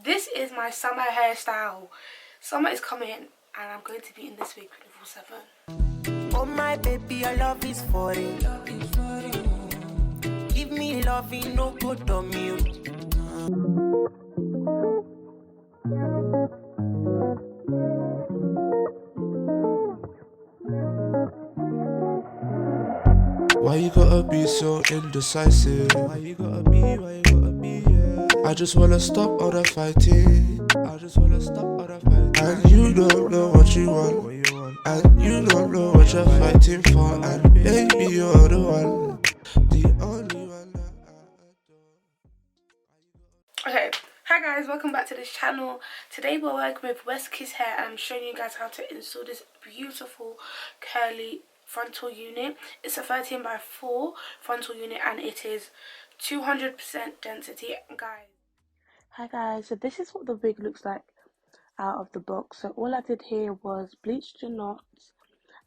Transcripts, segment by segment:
This is my summer hairstyle. Summer is coming and I'm going to be in this wig 24/7. Oh my baby, your love is foreign. Give me loving, no good on me. Why you gotta be so indecisive? Why you gotta be, yeah. I just wanna stop all the fighting. And you don't know what you want. And you don't know what you're fighting for. And baby, you're the one. The only one that I adore. Okay, hi guys, welcome back to this channel. Today we're working with Westkiss hair and I'm showing you guys how to install this beautiful curly frontal unit. It's a 13x4 frontal unit and it is 200% density, guys. Hi guys, so this is what the wig looks like out of the box. So all I did here was bleach the knots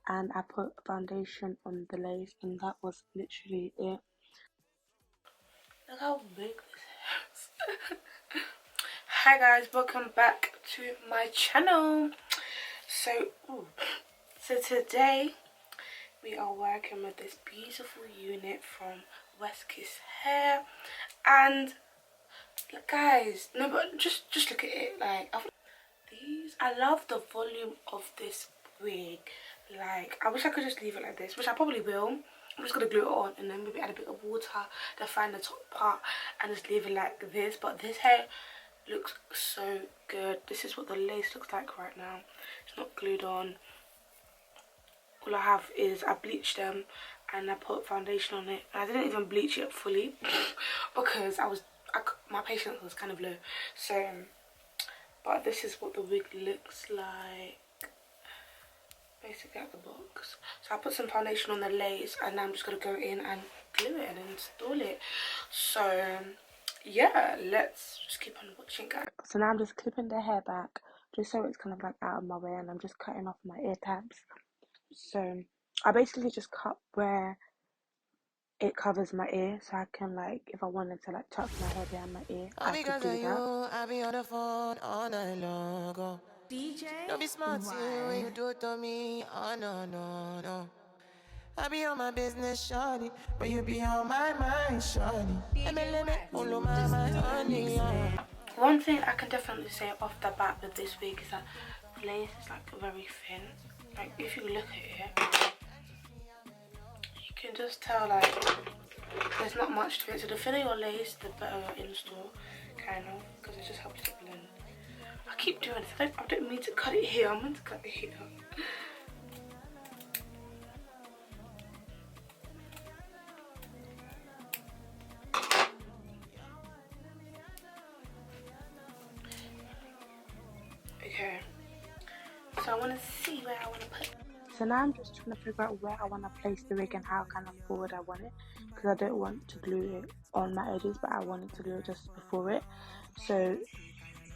and I put foundation on the lace and that was literally it. Look how big this is. Hi guys, welcome back to my channel. So today we are working with this beautiful unit from Westkiss hair, and guys, no, but just look at it. Like I love the volume of this wig. Like, I wish I could just leave it like this, which I probably will. I'm just gonna glue it on and then maybe add a bit of water to find the top part and just leave it like this. But this hair looks so good. This is what the lace looks like right now. It's not glued on. All I have is I bleached them and I put foundation on it. And I didn't even bleach it fully because my patience was kind of low. So, but this is what the wig looks like. Basically at the box. So I put some foundation on the lace and now I'm just gonna go in and glue it and install it. So yeah, let's just keep on watching, guys. So now I'm just clipping the hair back just so it's kind of like out of my way, and I'm just cutting off my ear tabs. So I basically just cut where it covers my ear, so I can, like, if I wanted to like tuck my hair behind my ear, I could do that. I be on the phone all night long. DJ, don't be smart when you do it to me. Oh no. I be on my business, shawty, but you be on my mind, shawty. Follow my mind, honey. One thing I can definitely say off the bat with this wig is that the lace is like very thin. Like, if you look at it, you can just tell like there's not much to it. So the thinner your lace, the better your install, kind of, because it just helps to blend. I keep doing this. I don't mean to cut it here. I meant to cut it here. Okay. So I want to see where I want to put it. So now I'm just trying to figure out where I want to place the wig and how kind of forward I want it, because I don't want to glue it on my edges, but I wanted to glue it just before it. So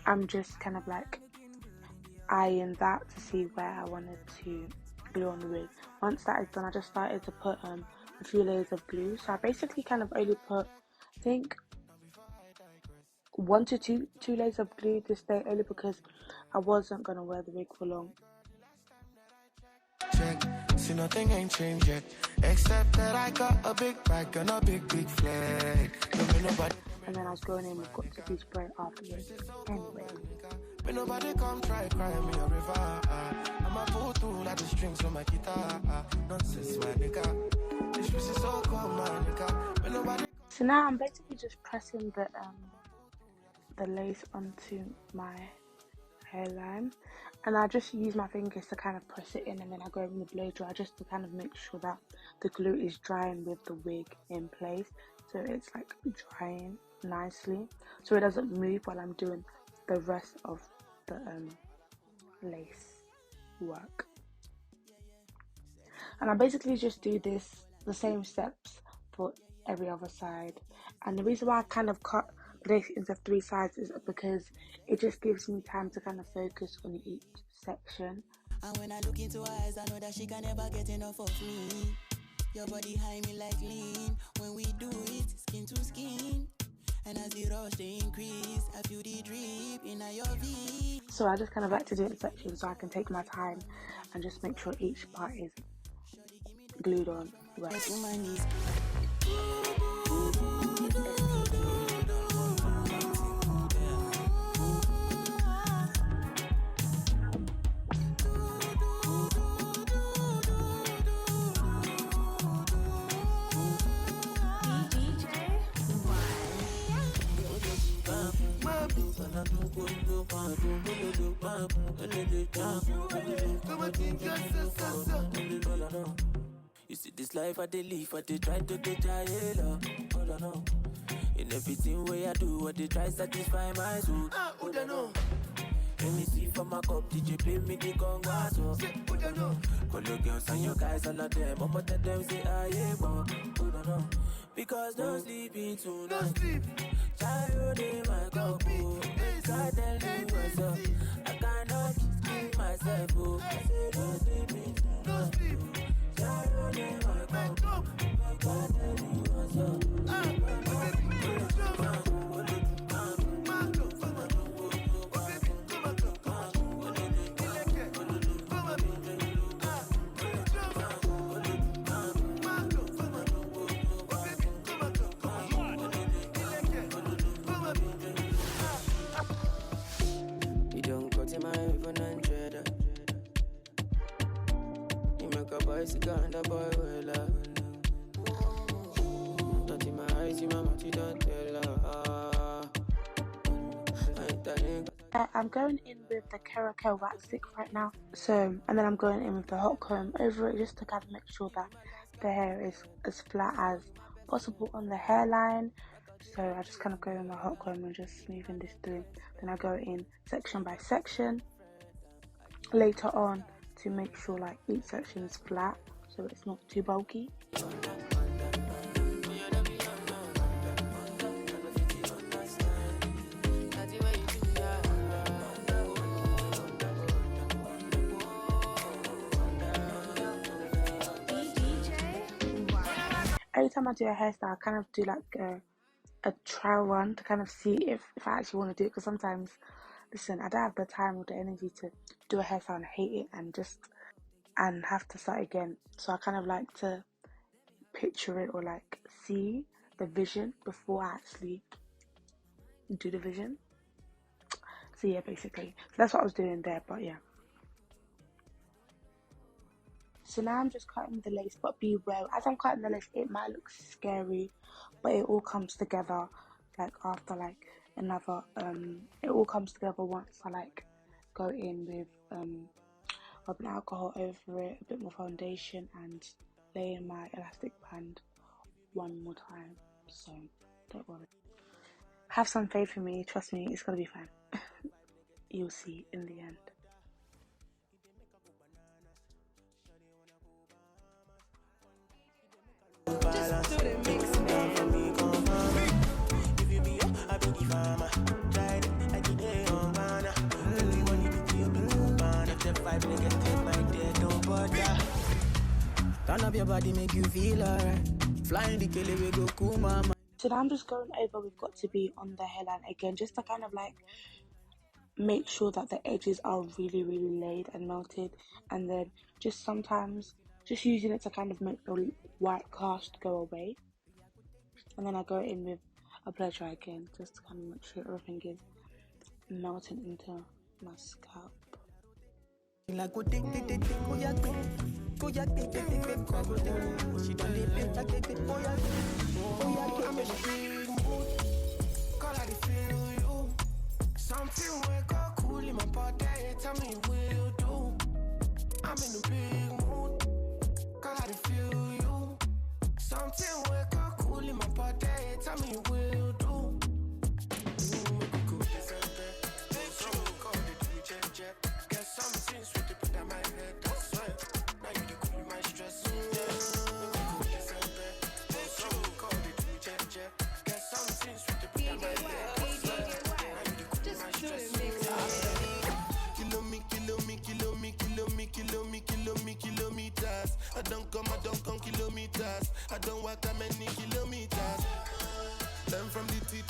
I'm just kind of like eyeing that to see where I wanted to glue on the wig. Once that is done, I just started to put a few layers of glue. So I basically kind of only put, I think, 1 to 2 layers of glue this day, only because I wasn't gonna wear the wig for long. Check, see nothing ain't changed yet, except that I got a big bag and a big flag. And then I was going in with got to be spray afterwards. Anyway. But nobody come try cry me a river. I'ma pull through like the strings on my guitar. Nonsense, my nigga. This piece is so cold, my nigga. But nobody. So now I'm basically just pressing the lace onto my hairline, and I just use my fingers to kind of press it in, and then I go in the blow dry just to kind of make sure that the glue is drying with the wig in place, so it's like drying nicely, so it doesn't move while I'm doing the rest of the lace work. And I basically just do the same steps for every other side. And the reason why I kind of cut this into 3 sides is because it just gives me time to kind of focus on each section. And when I look into her eyes, I know that she can never get enough of me. Your body high me like lean. When we do it, skin to skin. And as the rush they increase, I feel the drip in your V. So I just kind of like to do it in sections so I can take my time and just make sure each part is glued on right. To my knees. You see this life I dey live, I dey try to get a hold on, no. In everything way I do, I dey try satisfy my soul. Hold on, no. Let me see for my cup, DJ play me the conga, so hold on, no. Call your girls and your guys, all of them, I'ma tell them say I am, hold on, no. Because no sleeping tonight. No sleep. Child in my cup, oh. I tell you myself, I cannot keep myself, oh. I say no sleeping tonight. No sleep. Child in my cup, I tell you myself. And the boy will love. Not in my eyes, in my mouth, you don't tell her. I'm going in with the Caracal wax stick right now. So, and then I'm going in with the hot comb over it just to kind of make sure that the hair is as flat as possible on the hairline. So I just kind of go in the hot comb and just smoothing this through. Then I go in section by section later on to make sure like each section is flat so it's not too bulky. Every time I do a hairstyle, I kind of do like a trial run to kind of see if I actually want to do it, because sometimes, listen, I don't have the time or the energy to do a hairstyle and hate it and have to start again. So I kind of like to picture it or like see the vision before I actually do the vision. So yeah, basically, so that's what I was doing there, but yeah. So now I'm just cutting the lace, but beware, as I'm cutting the lace, it might look scary, but it all comes together like after like another, it all comes together once I like go in with rubbing alcohol over it, a bit more foundation, and lay in my elastic band one more time. So don't worry, have some faith in me, trust me, it's gonna be fine. You'll see in the end. Just do the mix, man. If you be I be the farmer. Try it, I did it on Ghana. Everyone you be a blue man. If the vibe niggas take my dead, don't bother. Turn up your body, make you feel alright. Flying the killer, we go cool, mama. So now I'm just going over We've Got to Be on the hairline again, just to kind of like make sure that the edges are really laid and melted, and then just sometimes just using it to kind of make the white cast go away. And then I go in with a blow dry again just to kind of make sure everything is melting into my scalp. Something wake up cool in my body, tell me what you do. I'm in a big mood, cause I feel you. Something wake up cool in my body, tell me what you do. Get something sweet to put on my head, that's why. Now you cool my stress. Get something sweet to put on my head. Kilometers. I don't come kilometers. I don't walk that many kilometers. Learn from the teacher.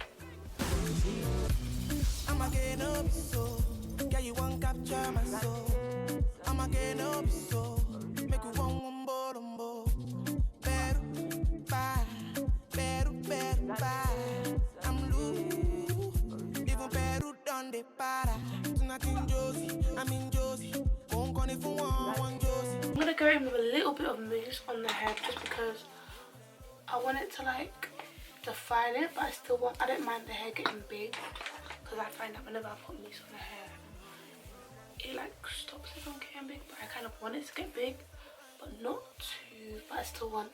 I'm again up so. Yeah, you won't capture my soul. I'm again up so. Make you one more. Better, bye. Better, bye. I'm loose. Even better done the para. Tonight in Josie, I'm in Josie. Won't go if you want Josie. I'm gonna go in with a little bit of mousse on the head just because I want it to like define it, but I don't mind the hair getting big because I find that whenever I put mousse on the hair, it like stops it from getting big. But I kind of want it to get big, but not too. But I still want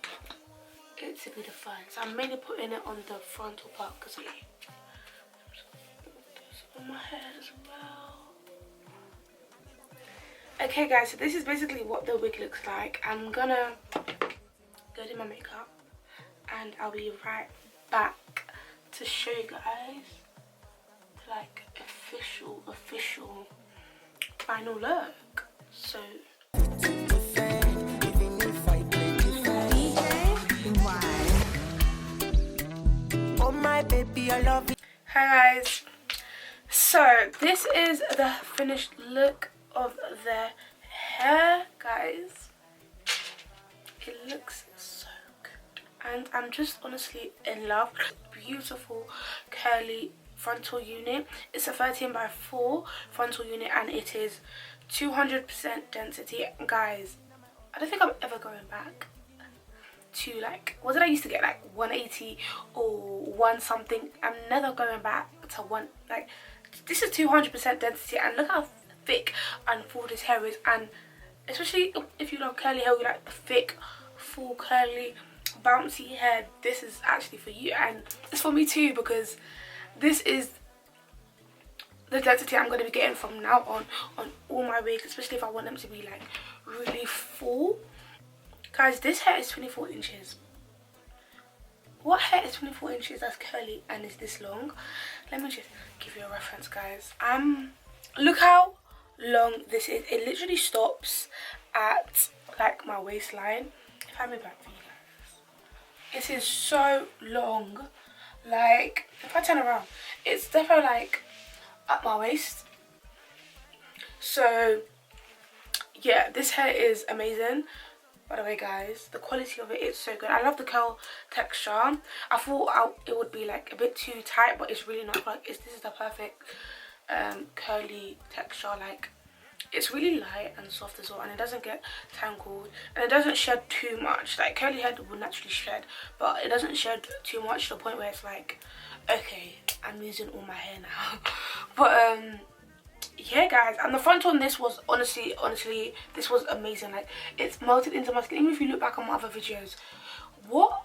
it to be defined. So I'm mainly putting it on the frontal part because it on my hair as well. Okay guys, so this is basically what the wig looks like. I'm gonna go do my makeup and I'll be right back to show you guys like official final look. So Oh my baby, I love you. hi guys, so this is the finished look of the hair, guys. It looks so good and I'm just honestly in love. Beautiful curly frontal unit. It's a 13x4 frontal unit and it is 200% density. Guys, I don't think I'm ever going back to like, what did I used to get, like 180 or 1 something. I'm never going back to 1. Like, this is 200% density and look how thick and full this hair is. And especially if you love curly hair, you like the thick, full, curly, bouncy hair, this is actually for you. And it's for me too because this is the density I'm going to be getting from now on all my wigs, especially if I want them to be like really full. Guys, this hair is 24 inches. What hair is 24 inches that's curly and is this long? Let me just give you a reference, guys. Look how long this is. It literally stops at like my waistline. If I move back for you guys, it is so long. Like, if I turn around, it's definitely like at my waist. So yeah, this hair is amazing. By the way guys, the quality of it is so good. I love the curl texture. I thought it would be like a bit too tight, but it's really not. Like, this is the perfect curly texture. Like, it's really light and soft as well, and it doesn't get tangled and it doesn't shed too much. Like, curly hair will naturally shed, but it doesn't shed too much to the point where it's like, okay, I'm losing all my hair now. But yeah guys, and the front on this was honestly this was amazing. Like, it's melted into my skin. Even if you look back on my other videos, what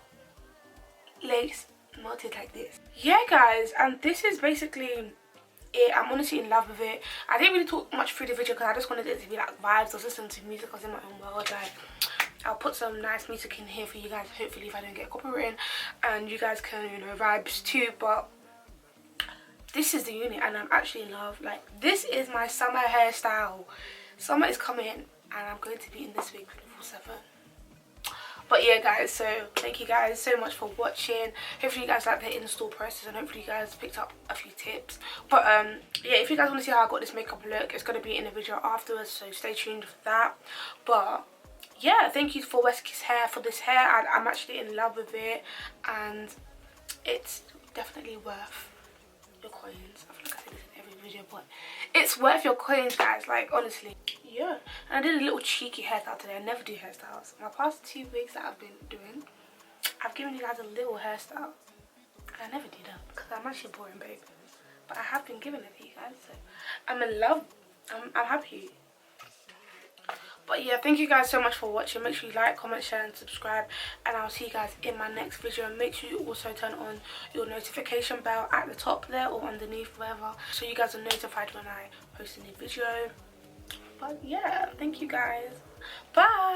lace melted like this? Yeah guys, and this is basically it. I'm honestly in love with it. I didn't really talk much through the video because I just wanted it to be like vibes. I was listening to music. I was in my own world. Like, I'll put some nice music in here for you guys, hopefully, if I don't get copyrighted, and you guys can, you know, vibes too. But this is the unit and I'm actually in love. Like, this is my summer hairstyle. Summer is coming and I'm going to be in this wig 24/7. But yeah guys, so thank you guys so much for watching. Hopefully you guys like the install process and hopefully you guys picked up a few tips. But yeah, if you guys want to see how I got this makeup look, it's going to be in a video afterwards, so stay tuned for that. But yeah, thank you for Westkiss hair for this hair. I'm actually in love with it and it's definitely worth your coins. I feel like I say this in every video, but it's worth your coins guys, like, honestly. Yeah, and I did a little cheeky hairstyle today. I never do hairstyles. My past 2 wigs that I've been doing, I've given you guys a little hairstyle and I never do that because I'm actually a boring babe, but I have been giving it to you guys, so I'm in love. I'm happy. But yeah, thank you guys so much for watching. Make sure you like, comment, share and subscribe, and I'll see you guys in my next video. And make sure you also turn on your notification bell at the top there or underneath, wherever, so you guys are notified when I post a new video. But yeah, thank you guys. Bye.